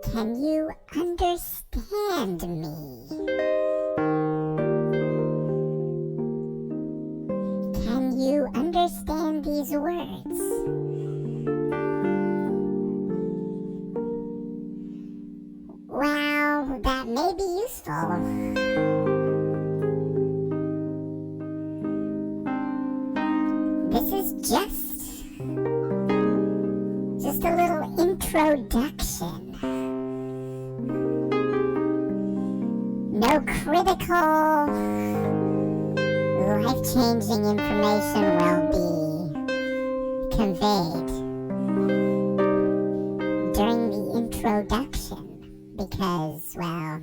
Can you understand me? Can you understand these words? Well, that may be useful. This is just a little introduction. No critical, life-changing information will be conveyed during the introduction because, well,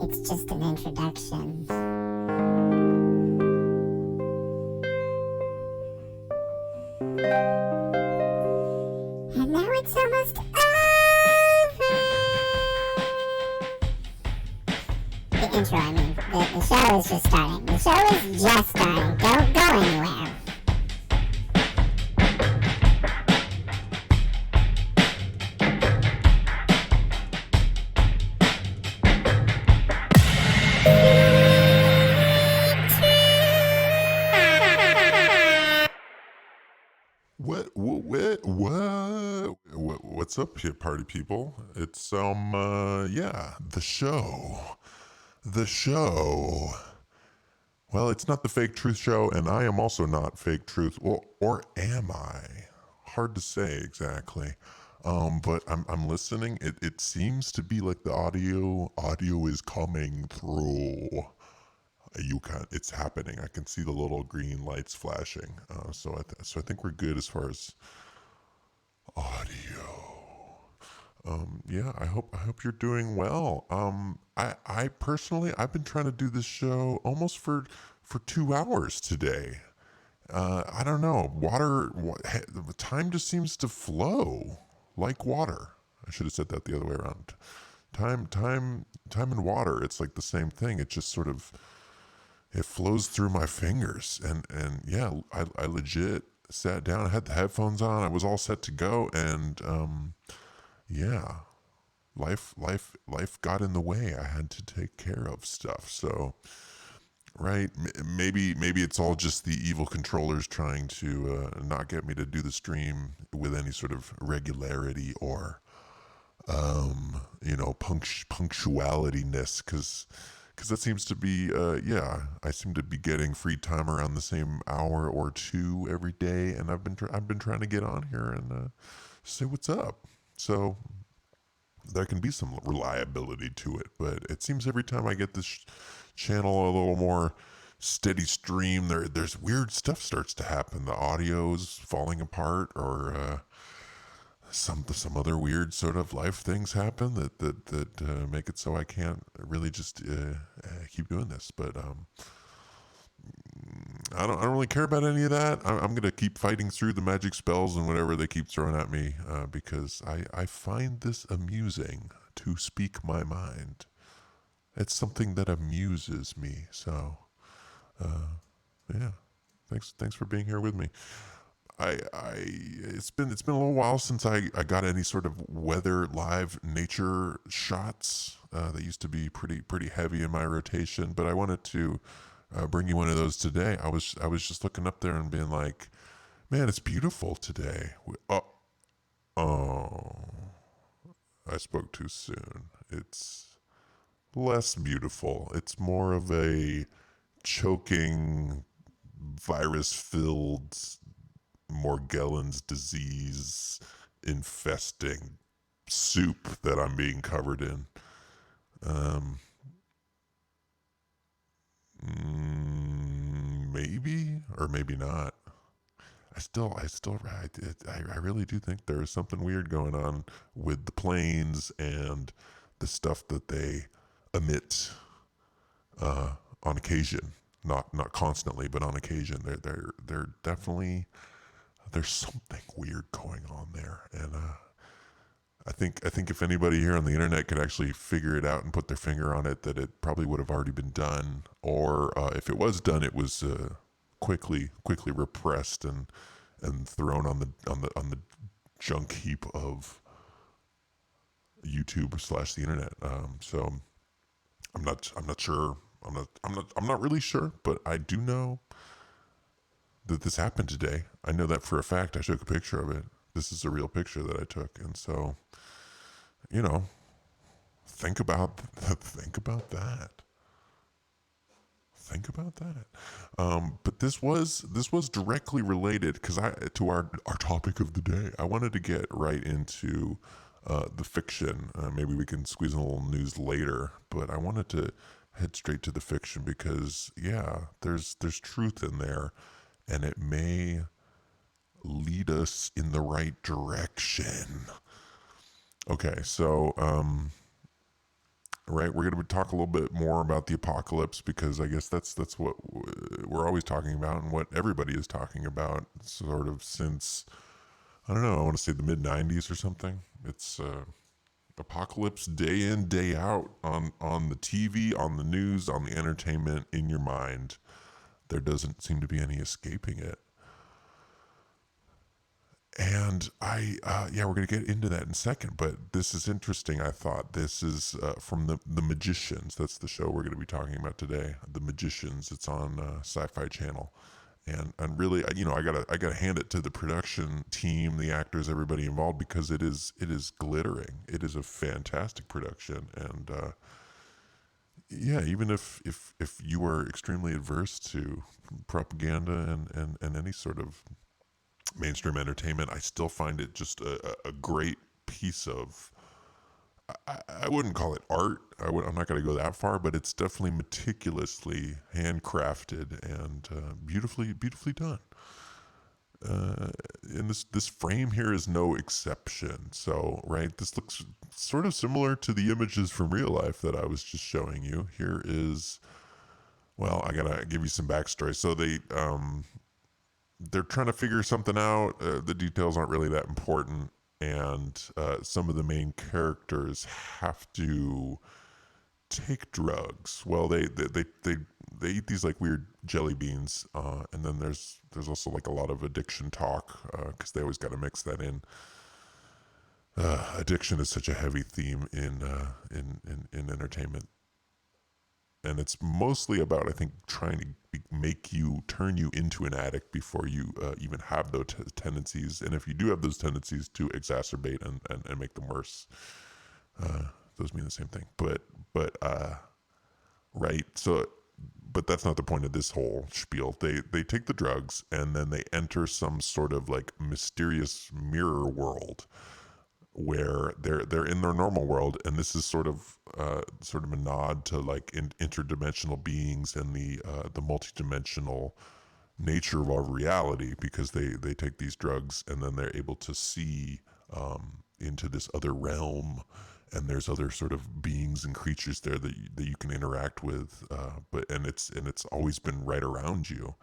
it's just an introduction. And now it's almost over. The intro, I mean. The show is just starting. The show is just starting. Don't go anywhere. What's up here, party people? It's the show. The show. Well, it's not the Fake Truth Show, and I am also not Fake Truth. Well, or am I? Hard to say exactly. But I'm listening. It seems to be like the audio is coming through. It's happening. I can see the little green lights flashing. So I think we're good as far as audio. I hope you're doing well. I personally, I've been trying to do this show almost for 2 hours today. I don't know. Time just seems to flow like water. I should have said that the other way around. Time and water, it's like the same thing. It just sort of, it flows through my fingers. And yeah, I legit sat down, I had the headphones on, I was all set to go, and yeah, life got in the way. I had to take care of stuff. So, right, maybe it's all just the evil controllers trying to not get me to do the stream with any sort of regularity or punctualityness, because that seems to be I seem to be getting free time around the same hour or two every day, and I've been trying to get on here and say what's up. So there can be some reliability to it, but it seems every time I get this channel a little more steady stream, there's weird stuff starts to happen. The audio's falling apart, or some other weird sort of life things happen that make it so I can't really just keep doing this. But I don't really care about any of that. I'm gonna keep fighting through the magic spells and whatever they keep throwing at me, because I find this amusing to speak my mind. It's something that amuses me. So yeah, thanks for being here with me. It's been a little while since I got any sort of weather live nature shots. They used to be pretty heavy in my rotation, but I wanted to bring you one of those today. I was just looking up there and being like, man, it's beautiful today. Oh, I spoke too soon. It's less beautiful. It's more of a choking, virus-filled, Morgellons disease infesting soup that I'm being covered in. Maybe or maybe not. I really do think there is something weird going on with the planes and the stuff that they emit on occasion. Not constantly, but on occasion. They're definitely, there's something weird going on there, and I think if anybody here on the internet could actually figure it out and put their finger on it, that it probably would have already been done, or if it was done, it was quickly repressed and and thrown on the junk heap of YouTube / the internet. So I'm not sure. I'm not really sure, but I do know that this happened today. I know that for a fact. I took a picture of it. This is a real picture that I took, and so, you know, think about think about that. Think about that. But this was directly related because to our topic of the day. I wanted to get right into the fiction. Maybe we can squeeze in a little news later, but I wanted to head straight to the fiction because yeah, there's truth in there, and it may lead us in the right direction. Okay, so right, we're going to talk a little bit more about the apocalypse because I guess that's what we're always talking about and what everybody is talking about, sort of since I don't know. I want to say the mid '90s or something. It's apocalypse day in day out on the TV, on the news, on the entertainment, in your mind. There doesn't seem to be any escaping it. And yeah, we're going to get into that in a second, but this is interesting. I thought this is from the Magicians. That's the show we're going to be talking about today. The Magicians. It's on Sci-Fi Channel, and really, I gotta hand it to the production team, the actors, everybody involved because it is glittering. It is a fantastic production, and yeah, even if you are extremely adverse to propaganda and any sort of mainstream entertainment, I still find it just a great piece of. I wouldn't call it art. I'm not going to go that far, but it's definitely meticulously handcrafted and beautifully done. And this frame here is no exception. So, right, this looks sort of similar to the images from real life that I was just showing you. Here is, well, I gotta give you some backstory. So they're trying to figure something out. The details aren't really that important, and some of the main characters have to take drugs. Well, they eat these like weird jelly beans, and then there's also like a lot of addiction talk because they always got to mix that in. Addiction is such a heavy theme in entertainment, and it's mostly about I think trying to make you turn you into an addict before you even have those tendencies, and if you do have those tendencies, to exacerbate and make them worse. Those mean the same thing, but right. So, but that's not the point of this whole spiel. They take the drugs and then they enter some sort of like mysterious mirror world where they're in their normal world, and this is sort of a nod to like interdimensional beings and the multidimensional nature of our reality because they take these drugs and then they're able to see into this other realm, and there's other sort of beings and creatures there that you can interact with, and it's always been right around you.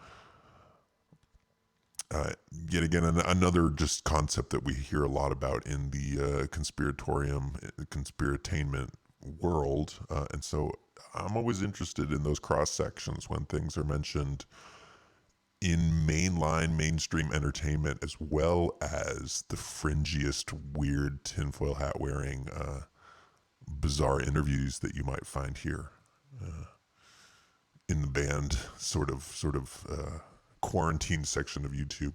Yet again, another just concept that we hear a lot about in the conspiratainment world, and so I'm always interested in those cross sections when things are mentioned in mainline mainstream entertainment as well as the fringiest weird tinfoil hat wearing bizarre interviews that you might find here in the band sort of quarantine section of YouTube.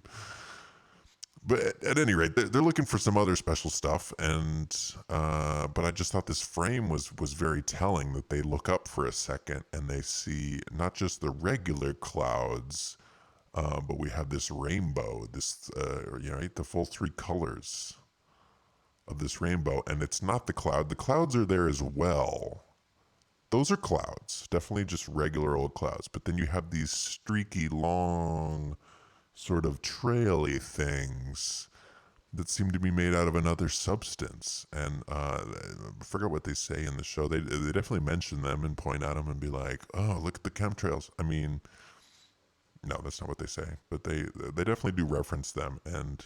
But at any rate, they're looking for some other special stuff, and but I just thought this frame was very telling. That they look up for a second and they see not just the regular clouds, but we have this rainbow, this right, the full three colors of this rainbow, and it's not the cloud. The clouds are there as well. Those are clouds, definitely just regular old clouds. But then you have these streaky, long, sort of traily things that seem to be made out of another substance. And I forget what they say in the show. They definitely mention them and point at them and be like, "Oh, look at the chemtrails." I mean, no, that's not what they say, but they definitely do reference them. And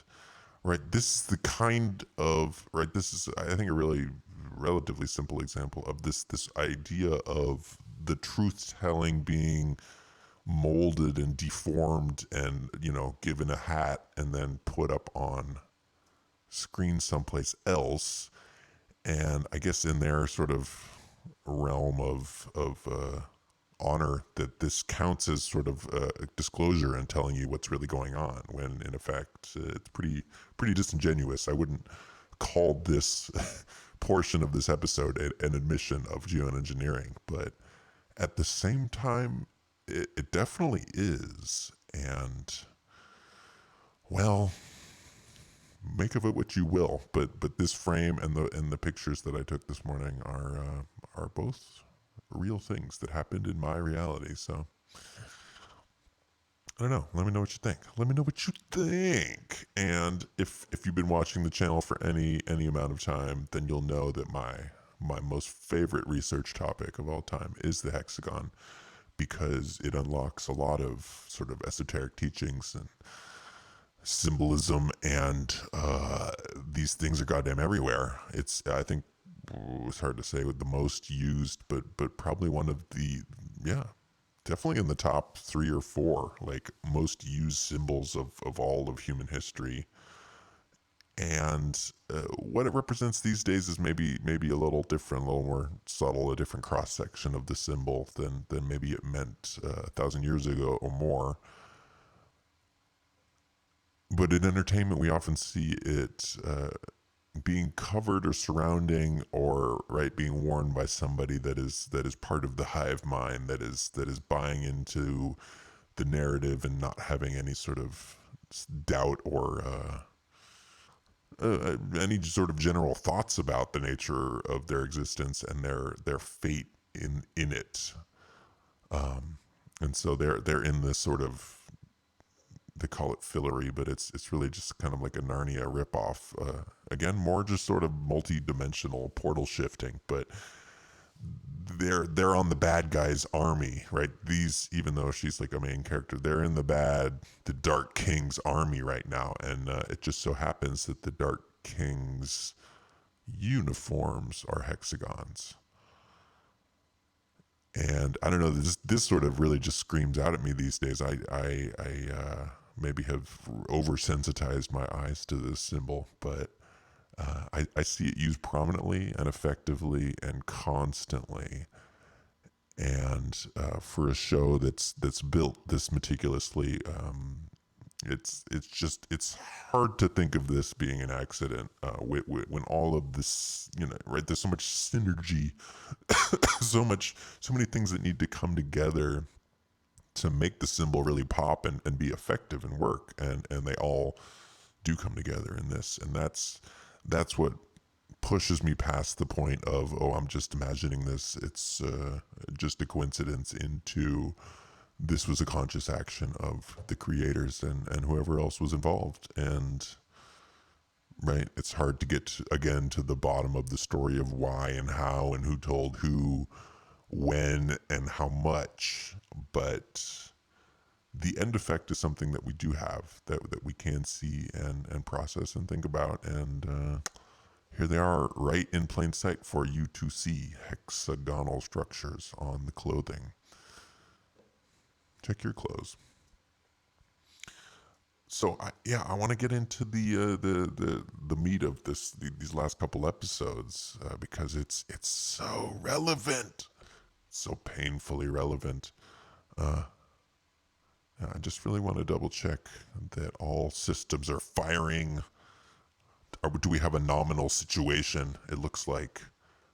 right, this is the kind of right. This is, I think, a really relatively simple example of this idea of the truth telling being molded and deformed and, given a hat and then put up on screen someplace else. And I guess in their sort of realm of honor, that this counts as sort of a disclosure and telling you what's really going on, when in effect it's pretty disingenuous. I wouldn't call this portion of this episode an admission of geoengineering, but at the same time, it definitely is. And, well, make of it what you will. But this frame and the pictures that I took this morning are both real things that happened in my reality. So I don't know. Let me know what you think. Let me know what you think. And if you've been watching the channel for any amount of time, then you'll know that my most favorite research topic of all time is the hexagon, because it unlocks a lot of sort of esoteric teachings and symbolism, and these things are goddamn everywhere. I think it's hard to say with the most used, but probably one of the, yeah, definitely in the top 3 or 4 like most used symbols of all of human history. And what it represents these days is maybe a little different, a little more subtle, a different cross section of the symbol than maybe it meant 1,000 years ago or more. But in entertainment, we often see it being covered or surrounding, or right, being worn by somebody that is part of the hive mind, that is buying into the narrative and not having any sort of doubt or any sort of general thoughts about the nature of their existence and their fate in it. And so they're in this sort of, they call it fillery, but it's really just kind of like a Narnia ripoff. Again, more just sort of multi-dimensional portal shifting, but they're on the bad guy's army, right? These, even though she's like a main character, they're in the Dark King's army right now, and it just so happens that the Dark King's uniforms are hexagons. And I don't know, this sort of really just screams out at me these days. I maybe have oversensitized my eyes to this symbol, but I see it used prominently and effectively and constantly. And for a show that's built this meticulously, it's hard to think of this being an accident. When all of this, right? There's so much synergy, so many things that need to come together to make the symbol really pop and be effective and work, and they all do come together in this, and that's what pushes me past the point of, oh, I'm just imagining this, it's just a coincidence, into this was a conscious action of the creators and whoever else was involved. And right, it's hard to get again to the bottom of the story of why and how and who told who, when and how much, but the end effect is something that we do have, that we can see and process and think about. And here they are, right in plain sight for you to see, hexagonal structures on the clothing. Check your clothes. So I want to get into the meat of these last couple episodes, because it's so relevant, so painfully relevant. I just really want to double check that all systems are firing. Or do we have a nominal situation? It looks like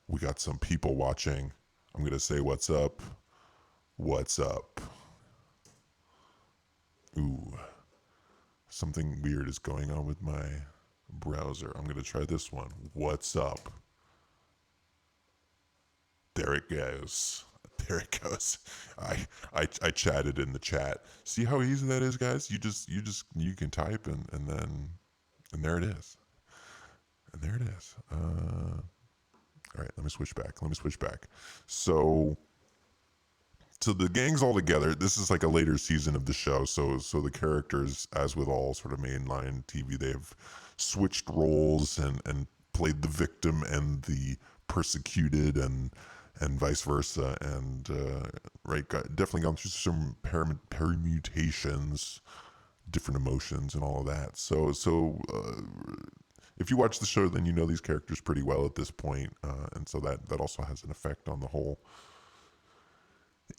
we got some people watching. I'm going to say, what's up? What's up? Ooh, something weird is going on with my browser. I'm going to try this one. What's up? There it goes. There it goes. I chatted in the chat. See how easy that is, guys? You can type and there it is. And there it is. All right, let me switch back. So the gang's all together. This is like a later season of the show. So the characters, as with all sort of mainline TV, they have switched roles and played the victim and the persecuted and and vice versa, and right, definitely gone through some permutations, different emotions, and all of that. So if you watch the show, then you know these characters pretty well at this point, and so that also has an effect on the whole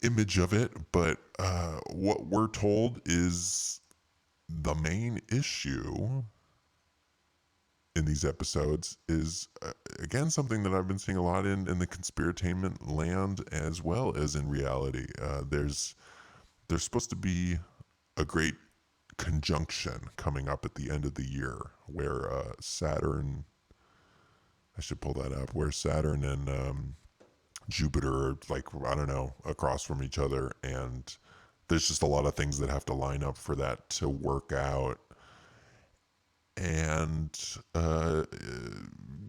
image of it. But what we're told is the main issue in these episodes is again something that I've been seeing a lot in the conspiratainment land as well as in reality. There's supposed to be a great conjunction coming up at the end of the year where Saturn, I should pull that up, where Saturn and Jupiter are, like, I don't know, across from each other, and there's just a lot of things that have to line up for that to work out. And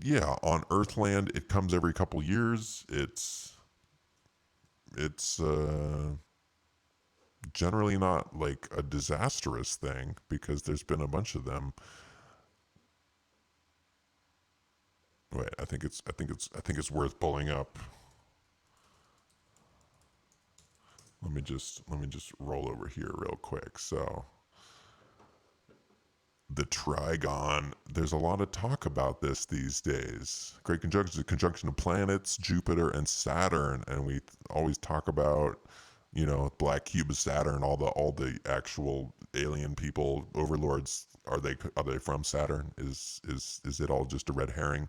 yeah, on Earthland it comes every couple years. It's generally not like a disastrous thing because there's been a bunch of them. Wait, I think it's worth pulling up. Let me just roll over here real quick. So the trigon, there's a lot of talk about this these days. Great conjunction, the conjunction of planets, Jupiter and Saturn, and we always talk about, black cube of Saturn, all the actual alien people, overlords. Are they from Saturn? Is it all just a red herring?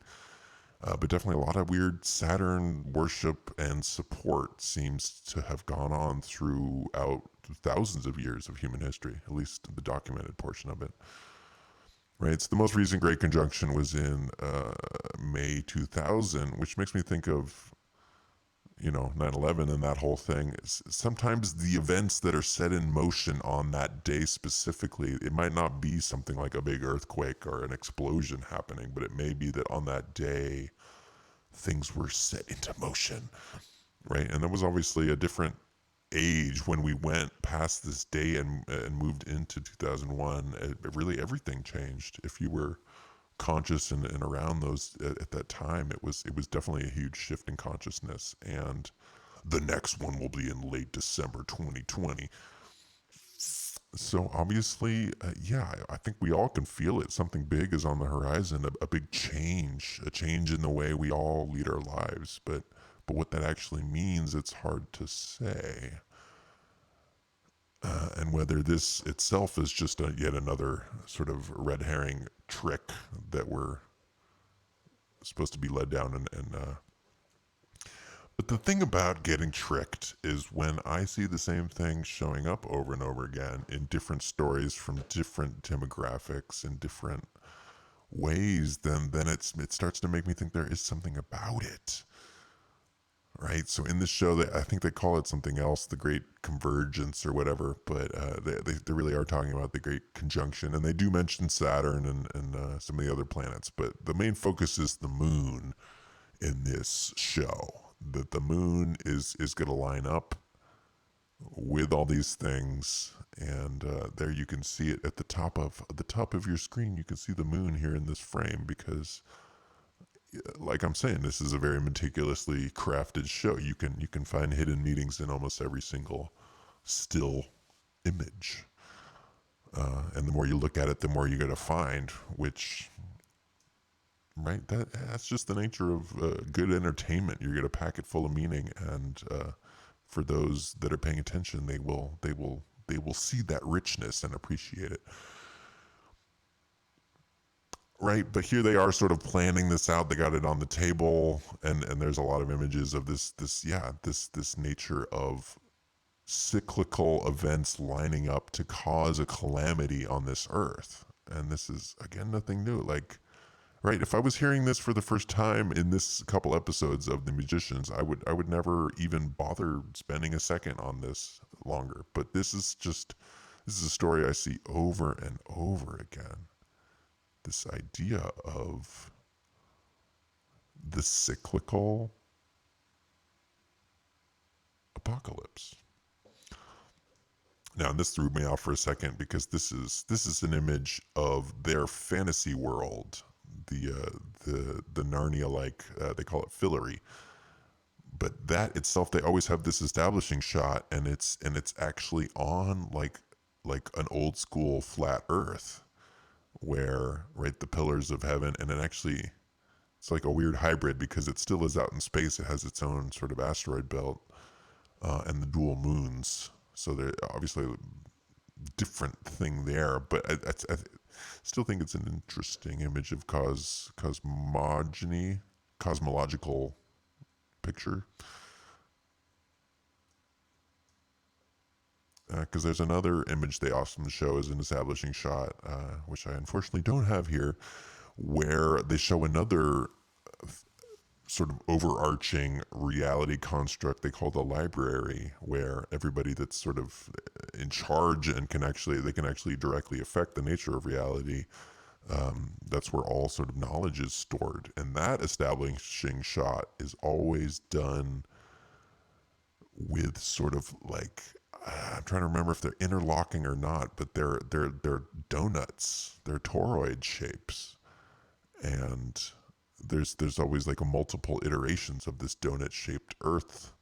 But definitely a lot of weird Saturn worship and support seems to have gone on throughout thousands of years of human history, at least the documented portion of it. Right. So the most recent Great Conjunction was in May 2000, which makes me think of 9/11 and that whole thing. Sometimes the events that are set in motion on that day specifically, it might not be something like a big earthquake or an explosion happening, but it may be that on that day things were set into motion, right? And there was obviously a different age when we went past this day and moved into 2001. Really everything changed. If you were conscious and around those at that time, it was definitely a huge shift in consciousness. And the next one will be in late December 2020. So obviously, yeah, I think we all can feel it. Something big is on the horizon, a big change, a change in the way we all lead our lives. But what that actually means, it's hard to say. And whether this itself is just yet another sort of red herring trick that we're supposed to be led down. But the thing about getting tricked is when I see the same thing showing up over and over again in different stories from different demographics and different ways, then it starts to make me think there is something about it. Right. So in this show, I think they call it something else, the Great Convergence or whatever. But they really are talking about the Great Conjunction, and they do mention Saturn and some of the other planets. But the main focus is the moon in this show. That the moon is going to line up with all these things, and there you can see it at the top of your screen. You can see the moon here in this frame because, like I'm saying, this is a very meticulously crafted show. You can find hidden meanings in almost every single still image, and the more you look at it, the more you're going to find. Which, right, that's just the nature of good entertainment. You're going to pack it full of meaning, and for those that are paying attention, they will see that richness and appreciate it. Right, but here they are sort of planning this out. They got it on the table, and there's a lot of images of this nature of cyclical events lining up to cause a calamity on this earth. And this is again nothing new. Like, right, if I was hearing this for the first time in this couple episodes of The Magicians, I would never even bother spending a second on this longer. But this is a story I see over and over again. This idea of the cyclical apocalypse. Now, this threw me off for a second because this is an image of their fantasy world, the Narnia, like they call it Fillory, but that itself, they always have this establishing shot, and it's actually on like an old school flat Earth, where right the pillars of heaven, and it actually it's like a weird hybrid because it still is out in space. It has its own sort of asteroid belt and the dual moons. So they're obviously a different thing there, but I still think it's an interesting image of cosmological picture. Because there's another image they often show as an establishing shot, which I unfortunately don't have here, where they show another sort of overarching reality construct they call the library, where everybody that's sort of in charge and they can actually directly affect the nature of reality. That's where all sort of knowledge is stored, and that establishing shot is always done with sort of like I'm trying to remember if they're interlocking or not, but they're donuts, they're toroid shapes, and there's always like a multiple iterations of this donut shaped Earth,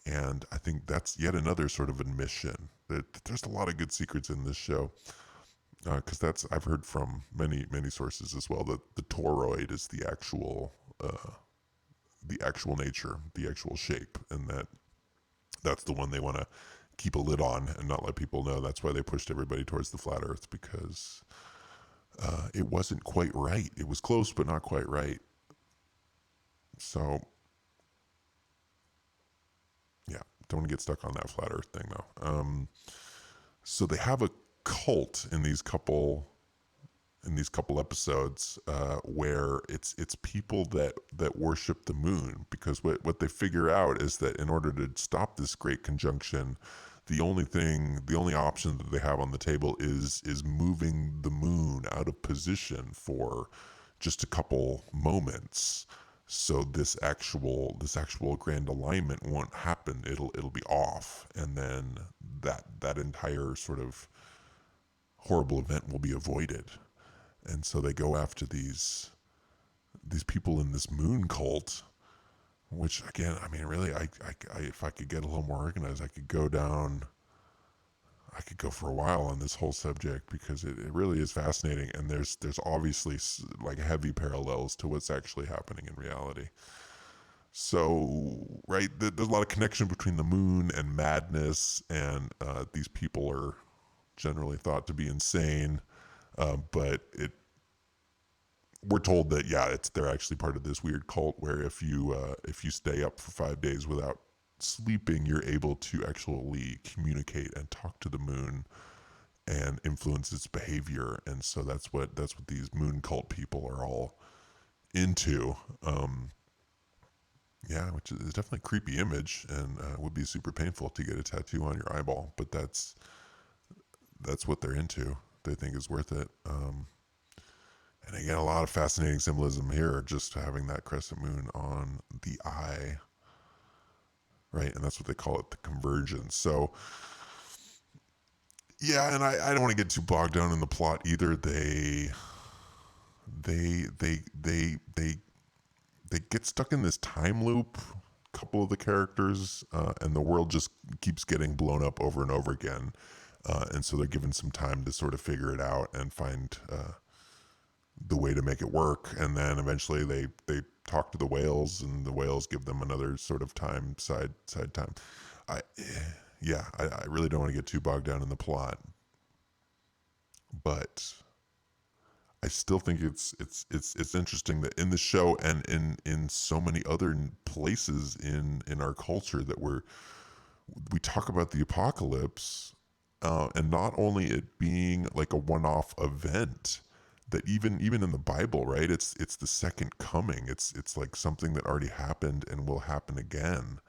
and I think that's yet another sort of admission that there's a lot of good secrets in this show. Because that's I've heard from many sources as well that the toroid is the actual nature, the actual shape, and that's the one they want to keep a lid on and not let people know. That's why they pushed everybody towards the flat Earth, because it wasn't quite right. It was close, but not quite right. So, yeah, don't want to get stuck on that flat Earth thing though. So they have a cult in these couple episodes where it's people that worship the moon, because what they figure out is that in order to stop this great conjunction, the only option that they have on the table is moving the moon out of position for just a couple moments, so this actual grand alignment won't happen. It'll be off, and then that entire sort of horrible event will be avoided. And so they go after these people in this moon cult, which again, I mean, really, I if I could get a little more organized, I could go for a while on this whole subject, because it really is fascinating, and there's obviously like heavy parallels to what's actually happening in reality. So, right, there's a lot of connection between the moon and madness, and these people are generally thought to be insane, but we're told that they're actually part of this weird cult where if you stay up for 5 days without sleeping, you're able to actually communicate and talk to the moon and influence its behavior. And so that's what these moon cult people are all into. Yeah, which is definitely a creepy image, and would be super painful to get a tattoo on your eyeball. But that's what they're into. They think is worth it. And again, a lot of fascinating symbolism here, just having that crescent moon on the eye, right? And that's what they call it, the convergence. So, yeah, and I don't want to get too bogged down in the plot either. They they they they they get stuck in this time loop. A couple of the characters, and the world just keeps getting blown up over and over again. And so they're given some time to sort of figure it out and find the way to make it work. And then eventually they talk to the whales, and the whales give them another sort of side time. I I really don't want to get too bogged down in the plot, but I still think it's interesting that in the show and in so many other places in our culture that we talk about the apocalypse, and not only it being like a one-off event, that even in the Bible, right? It's the second coming. It's like something that already happened and will happen again.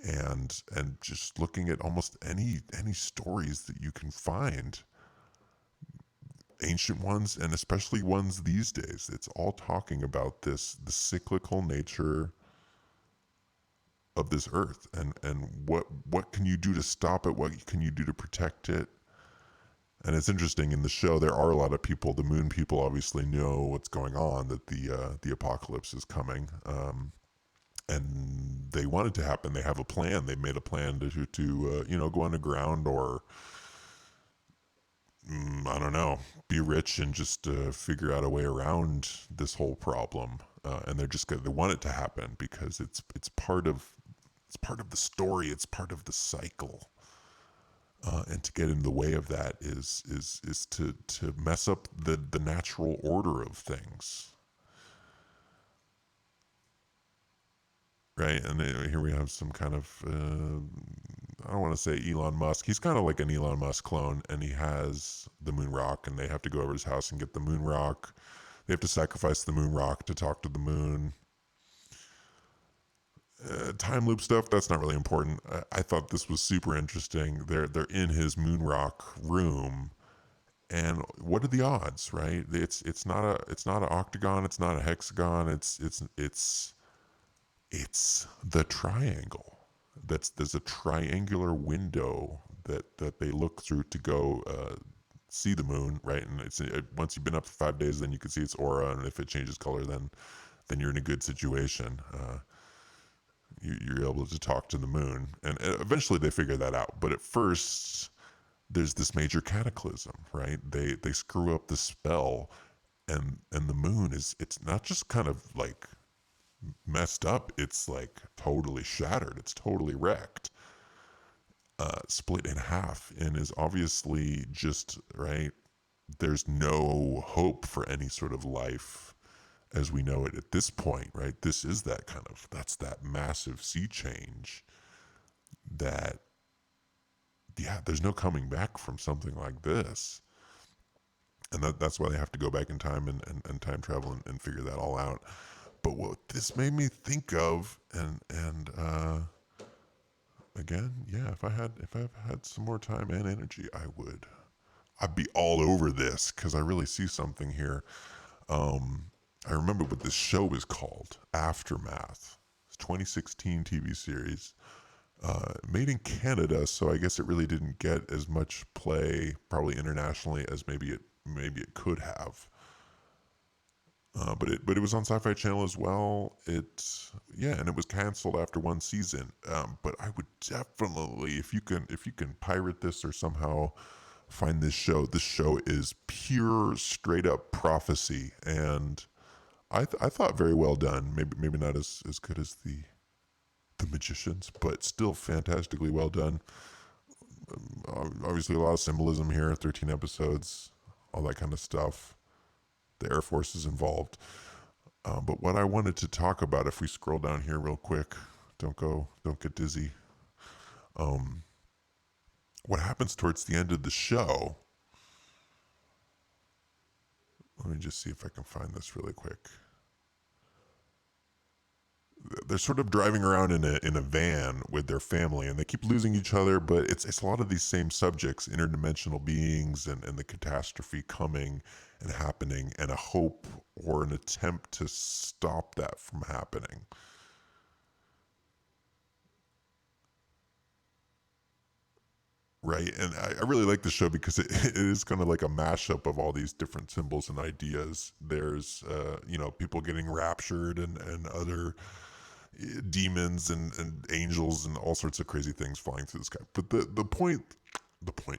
And just looking at almost any stories that you can find, ancient ones and especially ones these days, it's all talking about the cyclical nature of this earth, and what can you do to stop it? What can you do to protect it? And it's interesting, in the show there are a lot of people, the moon people obviously know what's going on, that the apocalypse is coming. and they want it to happen. They have a plan. They made a plan to go underground or I don't know, be rich and just figure out a way around this whole problem. And they want it to happen because it's part of the story. It's part of the cycle. And to get in the way of that is to mess up the natural order of things. Right, and here we have some kind of I don't want to say Elon Musk. He's kind of like an Elon Musk clone, and he has the moon rock, and they have to go over to his house and get the moon rock. They have to sacrifice the moon rock to talk to the moon. Time loop stuff, that's not really important. I thought this was super interesting. They're in his moon rock room, and what are the odds, right? It's not an octagon, it's not a hexagon, it's the triangle. There's a triangular window that they look through to go see the moon, right? And once you've been up for 5 days, then you can see its aura, and if it changes color, then you're in a good situation. You're able to talk to the moon, and eventually they figure that out. But at first, there's this major cataclysm, right? They screw up the spell, and the moon it's not just kind of like messed up, it's like totally shattered, it's totally wrecked, split in half, and is obviously just right. There's no hope for any sort of life as we know it at this point, right? This is that's that massive sea change that, yeah, there's no coming back from something like this. And that's why they have to go back in time and time travel and figure that all out. But what this made me think of, and again, yeah, if I've had some more time and energy, I'd be all over this because I really see something here. I remember what this show is called, Aftermath. It's a 2016 TV series, made in Canada, so I guess it really didn't get as much play, probably internationally, as maybe it could have. But it was on Sci-Fi Channel as well. And it was canceled after one season. But I would definitely, if you can pirate this or somehow find this show. This show is pure, straight up prophecy, and I thought very well done. Maybe not as good as the Magicians, but still fantastically well done. Obviously, a lot of symbolism here. 13 episodes, all that kind of stuff. The Air Force is involved. But what I wanted to talk about, if we scroll down here real quick, don't get dizzy. What happens towards the end of the show? Let me just see if I can find this really quick. They're sort of driving around in a van with their family, and they keep losing each other. But it's a lot of these same subjects: interdimensional beings, and the catastrophe coming and happening, and a hope or an attempt to stop that from happening. Right, and I really like the show because it is kind of like a mashup of all these different symbols and ideas. There's people getting raptured and other demons and angels and all sorts of crazy things flying through the sky. But the point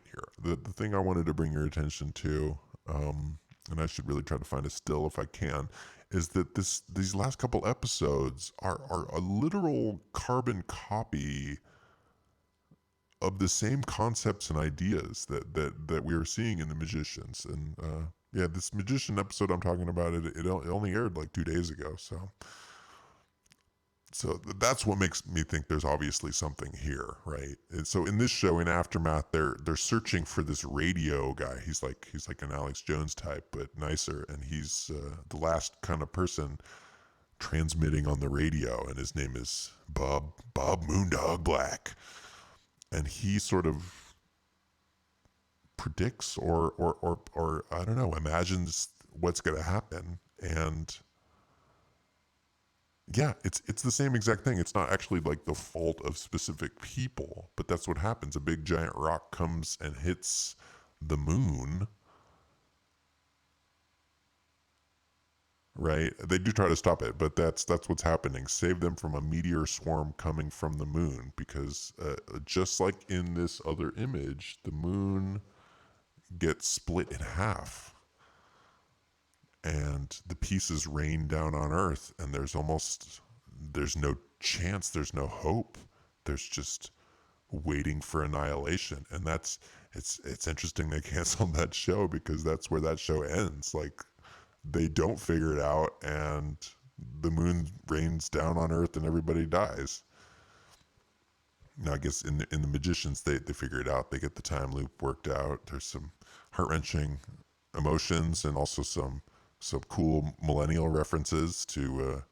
here, the thing I wanted to bring your attention to, and I should really try to find a still if I can, is that these last couple episodes are a literal carbon copy of the same concepts and ideas that we were seeing in the Magicians. And yeah, this Magician episode I'm talking about, it only aired like 2 days ago. So that's what makes me think there's obviously something here, right? And so in this show, in Aftermath, they're searching for this radio guy. He's like an Alex Jones type, but nicer, and he's the last kind of person transmitting on the radio, and his name is Bob Moondog Black, and he sort of predicts or I don't know, imagines what's going to happen. And yeah, it's the same exact thing. It's not actually like the fault of specific people, but that's what happens. A big giant rock comes and hits the moon, right? They do try to stop it, but that's what's happening. Save them from a meteor swarm coming from the moon, because just like in this other image, the moon gets split in half, and the pieces rain down on Earth, and there's no chance, there's no hope. There's just waiting for annihilation. And it's interesting they canceled that show, because that's where that show ends. Like, they don't figure it out, and the moon rains down on Earth and everybody dies. Now, I guess in the Magicians, they figure it out. They get the time loop worked out. There's some heart-wrenching emotions, and also some cool millennial references to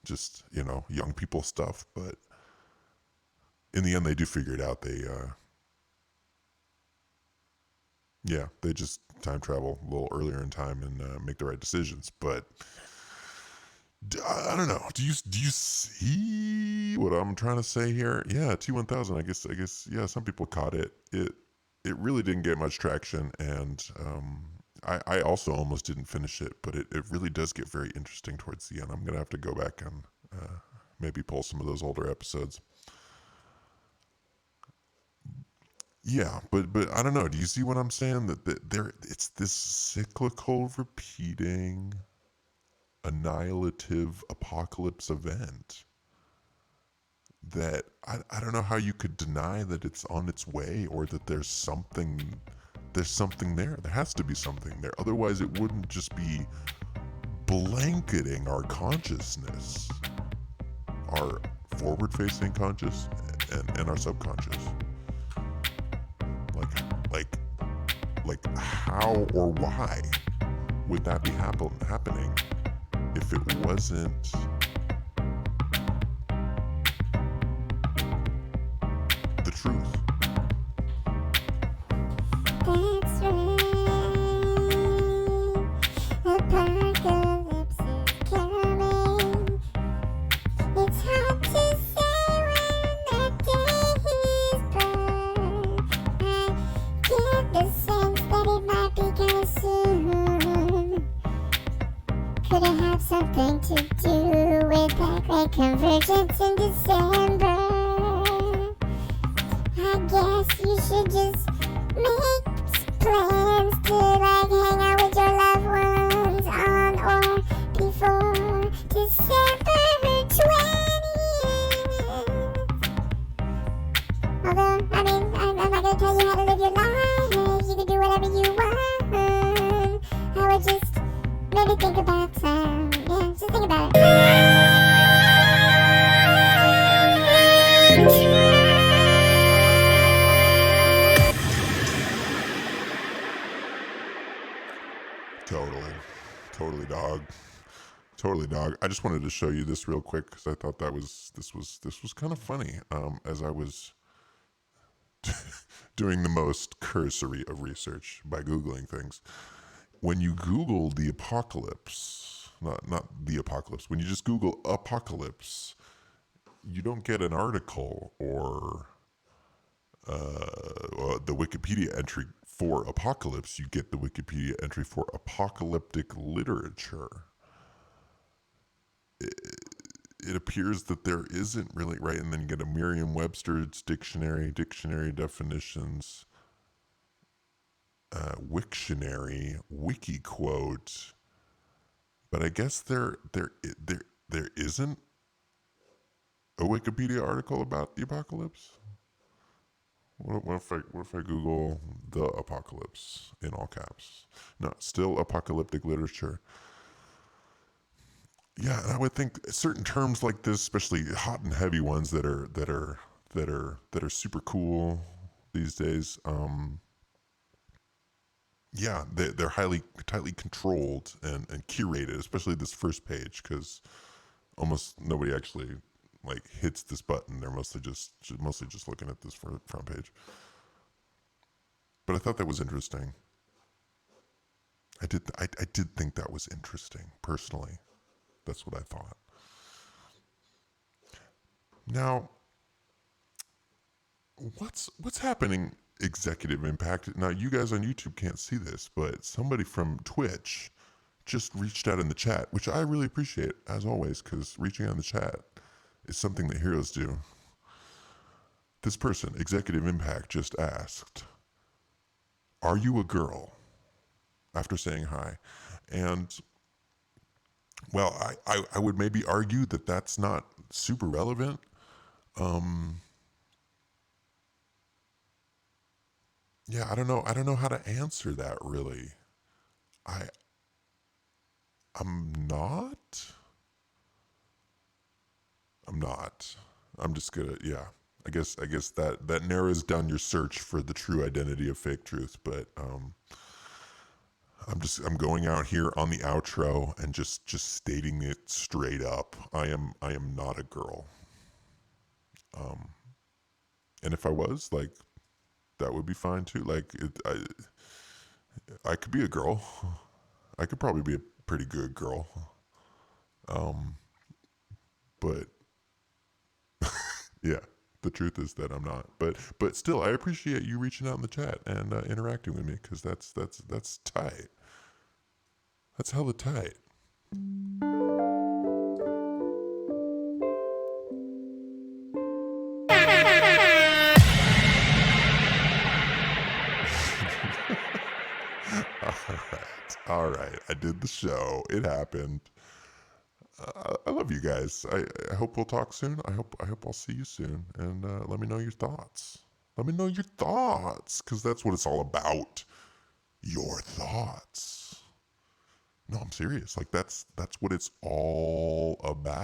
just, young people stuff. But in the end, they do figure it out. They just time travel a little earlier in time and make the right decisions. But I don't know. Do you see what I'm trying to say here? Yeah, T1000. I guess. Yeah, some people caught it. It really didn't get much traction, and I also almost didn't finish it. But it really does get very interesting towards the end. I'm gonna have to go back and maybe pull some of those older episodes. Yeah, but I don't know. Do you see what I'm saying? That there, it's this cyclical, repeating, annihilative apocalypse event that I don't know how you could deny that it's on its way, or that there's something there. There has to be something there. Otherwise, it wouldn't just be blanketing our consciousness, our forward-facing conscious and our subconscious. Like how or why would that be happening if it wasn't the truth? That's right. Apocalypse is coming. It's hard to say when the day is born. I get the sense that it might be kinda soon. Could it have something to do with that great convergence in December? I guess you should just make plans to hang out with your loved ones on or before December 20th. Although, I'm not gonna tell you how to live your life. You can do whatever you want. I would just maybe think about just think about it. Totally, dog. I just wanted to show you this real quick, because I thought this was kind of funny. As I was doing the most cursory of research by Googling things. When you Google the apocalypse, not the apocalypse, when you just Google apocalypse, you don't get an article or the Wikipedia entry for apocalypse. You get the Wikipedia entry for apocalyptic literature. It appears that there isn't really, right? And then you get a Merriam-Webster's dictionary definitions, Wiktionary, Wikiquote, but I guess there isn't a Wikipedia article about the apocalypse. What if I Google the apocalypse in all caps? No, still apocalyptic literature. Yeah, and I would think certain terms like this, especially hot and heavy ones that are super cool these days. Yeah, they're tightly controlled and curated, especially this first page, because almost nobody actually hits this button. They're mostly just looking at this front page. But I thought that was interesting. I did think that was interesting personally. That's what I thought. Now, what's happening? Executive impact. Now, you guys on YouTube can't see this, but somebody from Twitch just reached out in the chat, which I really appreciate, as always, because reaching out in the chat is something that heroes do. This person, Executive Impact, just asked, "Are you a girl?" after saying hi. And, well, I would maybe argue that that's not super relevant. Yeah, I don't know. I don't know how to answer that, really. I I'm not. I'm not. I'm just gonna, yeah. I guess that narrows down your search for the true identity of fake truth. But I'm going out here on the outro and just stating it straight up. I am not a girl. And if I was, like, that would be fine too. Like, I could be a girl. I could probably be a pretty good girl. But yeah, the truth is that I'm not. But still, I appreciate you reaching out in the chat and interacting with me, because that's tight. That's hella tight. All right. I did the show. It happened. I love you guys. I hope we'll talk soon. I hope I'll see you soon. And let me know your thoughts. Let me know your thoughts, because that's what it's all about. Your thoughts. No, I'm serious. Like, that's what it's all about.